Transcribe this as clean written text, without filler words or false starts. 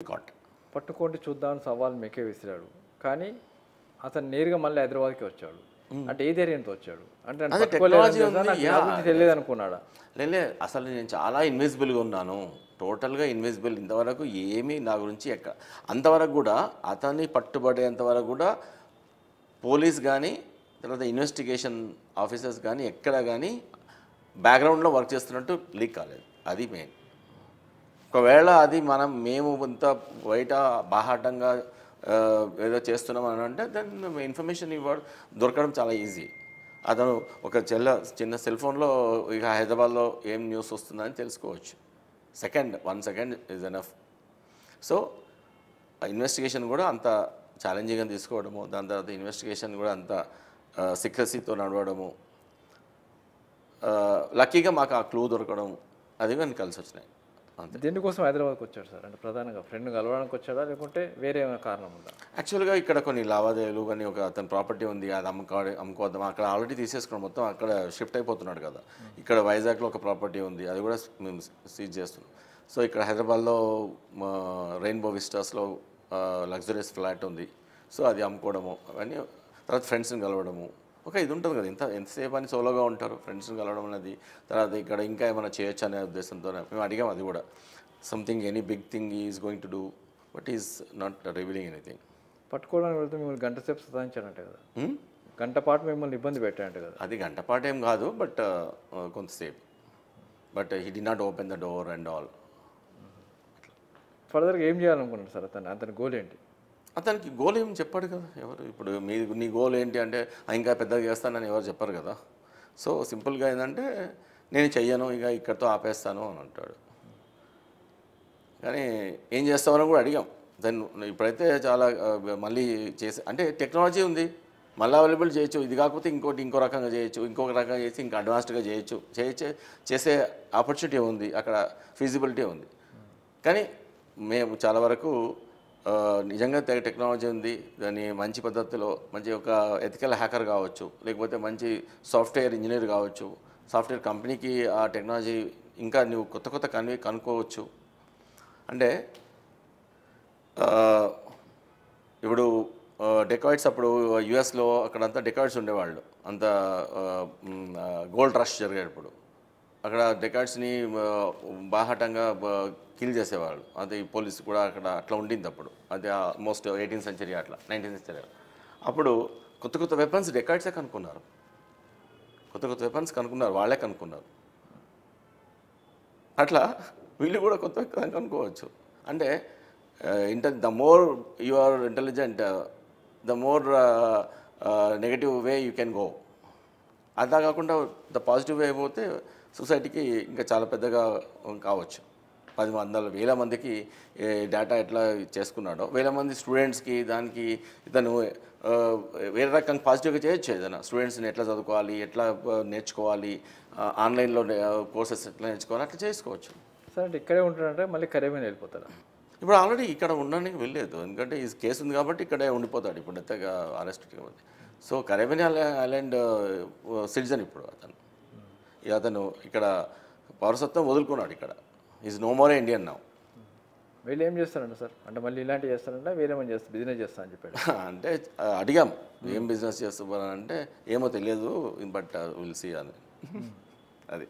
Cot పట్టుకోండి చూద్దామని సవాల్ మీకే విసిరాడు, కానీ అతను నేరుగా మళ్ళీ హైదరాబాద్కి వచ్చాడు. అంటే ఏ ధైర్యంతో వచ్చాడు? అంటే నన్ను అదే పట్టుకోలేదని టెక్నాలజీ తెలుసా, ఉంది. నాకు నా గురించి తెలియదు అనుకున్నాడా? లేలే, అసలు నేను చాలా ఇన్విజిబుల్గా ఉన్నాను, టోటల్గా ఇన్విజిబుల్. ఇంతవరకు ఏమీ నా గురించి అంతవరకు కూడా అతన్ని పట్టుబడేంతవరకు కూడా పోలీస్ కానీ తర్వాత ఇన్వెస్టిగేషన్ ఆఫీసర్స్ కానీ ఎక్కడ కానీ బ్యాక్గ్రౌండ్లో వర్క్ చేస్తున్నట్టు లీక్ కాలేదు. అది మెయిన్. ఒకవేళ అది మేము ఇంత బయట బాహాటంగా ఏదో చేస్తున్నాం అని అంటే దెన్ ఇన్ఫర్మేషన్ దొరకడం చాలా ఈజీ. అతను ఒక చిన్న సెల్ ఫోన్లో ఇక హైదరాబాద్లో ఏం న్యూస్ వస్తుందని తెలుసుకోవచ్చు. 1 second is enough. So investigation కూడా అంత ఛాలెంజింగ్గా తీసుకోవడము, దాని తర్వాత ఇన్వెస్టిగేషన్ కూడా అంత సీక్రెసీతో నడవడము, లక్కీగా మాకు ఆ క్లూ దొరకడం, అది కానీ కలిసి వచ్చినాయి. దేనికోసం హైదరాబాద్కి వచ్చాడు సార్? అంటే ప్రధానంగా ఫ్రెండ్ కలవడానికి వచ్చాడా, లేకుంటే వేరే ఏమైనా కారణం ఉందా? యాక్చువల్గా ఇక్కడ కొన్ని లావాదేవీలు కానీ అతని ప్రాపర్టీ ఉంది, అది అమ్ముకోవద్దాం, అక్కడ ఆల్రెడీ తీసేసుకున్నాం, మొత్తం అక్కడ షిఫ్ట్ అయిపోతున్నాడు కదా. ఇక్కడ వైజాగ్లో ఒక ప్రాపర్టీ ఉంది, అది కూడా మేము సీజ్ చేస్తున్నాం. సో ఇక్కడ హైదరాబాద్లో రెయిన్బో విస్టాస్లో లగ్జరీస్ ఫ్లాట్ ఉంది, సో అది అమ్ముకోవడము అవన్నీ. తర్వాత ఫ్రెండ్స్ని కలవడము, ఇది ఉంటుంది కదా, ఎంతసేపు అని సోలోగా ఉంటారు, ఫ్రెండ్స్ని కలవడం అనేది. తర్వాత ఇక్కడ ఇంకా ఏమైనా చేయొచ్చు అనే ఉద్దేశంతో మేము అడిగాం. అది కూడా something any big thing is going to do, but is not revealing anything. పట్టుకోవడానికి వెళ్తే మిమ్మల్ని గంట సేపు సతాయించాడంటే కదా, గంట పాటు మిమ్మల్ని ఇబ్బంది పెట్టాడంటే కదా? అది గంట పాటు ఏం కాదు, బట్ కొంతసేపు. But he did not open the door and all. ఫర్దర్గా ఏం చేయాలనుకున్నాడు సార్ అతని గోల్ ఏంటి? అతనికి గోల్ ఏం చెప్పాడు కదా ఎవరు. ఇప్పుడు నీ గోల్ ఏంటి అంటే ఇంకా పెద్దగా చేస్తానని ఎవరు చెప్పారు కదా. సో సింపుల్గా ఏంటంటే నేను చెయ్యను, ఇక ఇక్కడితో ఆపేస్తాను అని అంటాడు. కానీ ఏం చేస్తామని కూడా అడిగాం. దాన్ని ఇప్పుడైతే చాలా మళ్ళీ అంటే టెక్నాలజీ ఉంది, మళ్ళీ అవైలబుల్ చేయొచ్చు. ఇది కాకపోతే ఇంకో రకంగా చేయొచ్చు, ఇంకొక రకంగా చేసి ఇంకా అడ్వాన్స్డ్గా చేసే ఆపర్చునిటీ ఉంది, అక్కడ ఫీజిబిలిటీ ఉంది. కానీ మేము చాలా వరకు నిజంగా టెక్నాలజీ ఉంది, దాన్ని మంచి పద్ధతిలో మంచి ఒక ఎథికల్ హ్యాకర్ కావచ్చు, లేకపోతే మంచి సాఫ్ట్వేర్ ఇంజనీర్ కావచ్చు, సాఫ్ట్వేర్ కంపెనీకి ఆ టెక్నాలజీ ఇంకా నువ్వు కొత్త కనుక్కోవచ్చు. అంటే ఇప్పుడు డెకాయిడ్స్ అప్పుడు యుఎస్లో అక్కడంతా డెకాయిడ్స్ ఉండేవాళ్ళు, అంత గోల్డ్ రష్ జరిగేటప్పుడు అక్కడ డెకాయిడ్స్ని బాహాటంగా కిల్ చేసేవాళ్ళు. అది పోలీసు కూడా అక్కడ అట్లా ఉండింది అప్పుడు. అది ఆల్మోస్ట్ 18th సెంచరీ అట్లా 19th సెంచరీ. అప్పుడు కొత్త వెపన్స్ డెకాయిడ్సే కనుక్కున్నారు, కొత్త వెపన్స్ కనుక్కున్నారు, వాళ్ళే కనుక్కున్నారు. అట్లా వీళ్ళు కూడా కొత్త కనుక్కోవచ్చు. అంటే the more you are intelligent, the more negative way you can go. అలా కాకుండా ద పాజిటివ్ వే పోతే సొసైటీకి ఇంకా చాలా పెద్దగా కావచ్చు. 10,000 మందికి డేటా ఎట్లా చేసుకున్నాడో, 1000 మంది స్టూడెంట్స్కి దానికి ఇతను వేరే రకంగా పాజిటివ్గా చేయొచ్చు. ఏదైనా స్టూడెంట్స్ని ఎట్లా చదువుకోవాలి, ఎట్లా నేర్చుకోవాలి, ఆన్లైన్లో కోర్సెస్ ఎట్లా నేర్చుకోవాలి, అట్లా చేసుకోవచ్చు. సార్ అంటే ఇక్కడే ఉంటాడంటే మళ్ళీ కరేబియన్ వెళ్ళిపోతాడా? ఇప్పుడు ఆల్రెడీ ఇక్కడ ఉండడానికి వెళ్ళలేదు, ఎందుకంటే ఈ కేసు ఉంది కాబట్టి ఇక్కడే ఉండిపోతాడు ఇప్పుడు ఎంతగా అరెస్ట్ కాబట్టి. సో కరేబియన్ ఐలాండ్ సిటిజన్ ఇప్పుడు అతను ఇక్కడ పౌరసత్వం వదులుకున్నాడు, ఇక్కడ is no more Indian now. వీళ్ళు ఏం చేస్తారంట సార్? అంటే మళ్ళీ ఇలాంటివి చేస్తారంటే వేరేమని బిజినెస్ చేస్తా అని చెప్పాడు. అంటే అడిగాం ఏం బిజినెస్ చేస్తామని అంటే ఏమో తెలియదు, బట్ విల్ సీ అని. అది